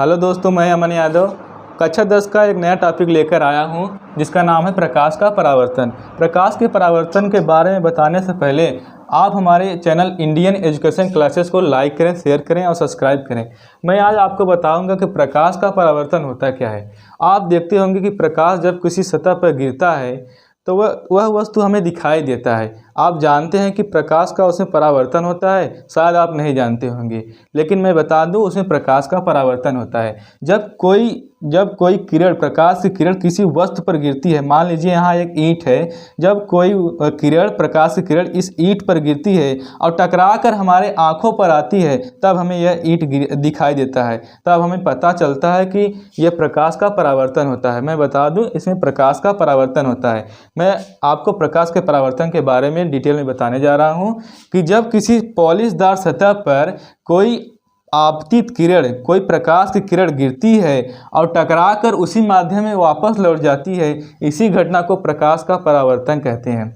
Hello दोस्तों, मैं अमन यादव कक्षा 10 का एक नया टॉपिक लेकर आया हूं जिसका नाम है प्रकाश का परावर्तन। प्रकाश के परावर्तन के बारे में बताने से पहले आप हमारे चैनल इंडियन एजुकेशन क्लासेस को लाइक करें, शेयर करें और सब्सक्राइब करें। मैं आज आपको बताऊंगा कि प्रकाश का परावर्तन होता क्या है। आप देखते होंगे कि प्रकाश जब किसी सतह पर गिरता है तो वह वस्तु हमें दिखाई देता है। आप जानते हैं कि प्रकाश का उसमें परावर्तन होता है, शायद आप नहीं जानते होंगे, लेकिन मैं बता दूं उसमें प्रकाश का परावर्तन होता है। जब कोई किरण, प्रकाश की किरण किसी वस्तु पर गिरती है, मान लीजिए यहाँ एक ईंट है, जब कोई किरण, प्रकाश की किरण इस ईंट पर गिरती है और टकरा कर हमारे आँखों पर आती है, तब हमें यह ईंट दिखाई देता है। तब हमें पता चलता है कि यह प्रकाश का परावर्तन होता है। मैं बता दूं इसमें प्रकाश का परावर्तन होता है। मैं आपको प्रकाश के परावर्तन के बारे में डिटेल में बताने जा रहा हूं कि जब किसी पॉलिशदार सतह पर कोई आपतित किरण, कोई प्रकाश की किरण गिरती है और टकराकर उसी माध्यम में वापस लौट जाती है, इसी घटना को प्रकाश का परावर्तन कहते हैं।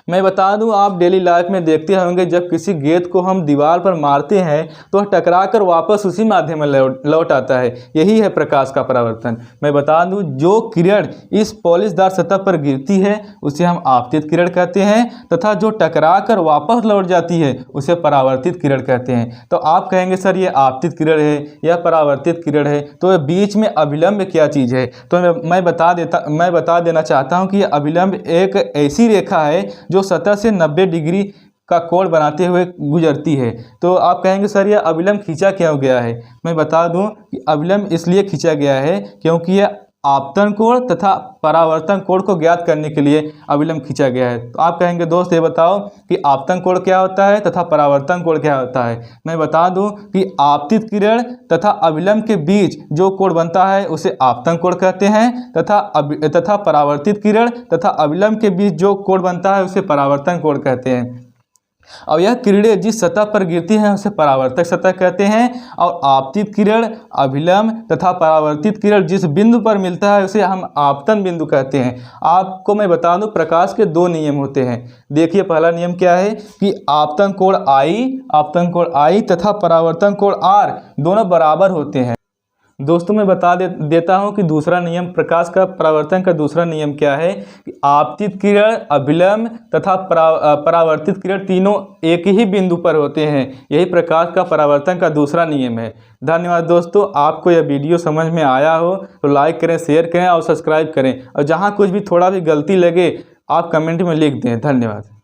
मैं बता दूं, आप डेली लाइफ में देखते होंगे जब किसी गेंद को हम दीवार पर मारते हैं तो टकराकर वापस उसी माध्यम में लौट आता है। यही है प्रकाश का परावर्तन। मैं बता दूं, जो किरण इस पॉलिशदार सतह पर गिरती है उसे हम आपतित किरण कहते हैं, तथा जो टकराकर वापस लौट जाती है उसे परावर्तित किरण कहते हैं। तो आप कहेंगे सर ये आपतित किरण है या परावर्तित किरण है, तो बीच में अभिलंब क्या चीज़ है? तो मैं बता देना चाहता हूँ कि यह अभिलंब एक ऐसी रेखा है जो सतह से 90 डिग्री का कोण बनाते हुए गुजरती है। तो आप कहेंगे सर यह अभिलंब खींचा क्यों गया है? मैं बता दूं कि अभिलंब इसलिए खींचा गया है क्योंकि यह आपतन कोण तथा परावर्तन कोण को ज्ञात करने के लिए अभिलंब खींचा गया है। तो आप कहेंगे दोस्त ये बताओ कि आपतन कोण क्या होता है तथा परावर्तन कोण क्या होता है। मैं बता दूं कि आपतित किरण तथा अभिलंब के बीच जो कोण बनता है उसे आपतन कोण कहते हैं, तथा परावर्तित किरण तथा अभिलंब के बीच जो कोण बनता है उसे परावर्तन कोण कहते हैं। और यह किरणें जिस सतह पर गिरती हैं उसे परावर्तक सतह कहते हैं, और आपतित किरण, अभिलंब तथा परावर्तित किरण जिस बिंदु पर मिलता है उसे हम आपतन बिंदु कहते हैं। आपको मैं बता दूं प्रकाश के दो नियम होते हैं। देखिए पहला नियम क्या है कि आपतन कोण I तथा परावर्तन कोण R दोनों बराबर होते हैं। दोस्तों मैं बता देता हूं कि दूसरा नियम, प्रकाश का परावर्तन का दूसरा नियम क्या है कि आपतित किरण, अभिलंब तथा परावर्तित किरण तीनों एक ही बिंदु पर होते हैं। यही प्रकाश का परावर्तन का दूसरा नियम है। धन्यवाद दोस्तों। आपको यह वीडियो समझ में आया हो तो लाइक करें, शेयर करें और सब्सक्राइब करें, और जहां कुछ भी थोड़ा भी गलती लगे आप कमेंट में लिख दें। धन्यवाद।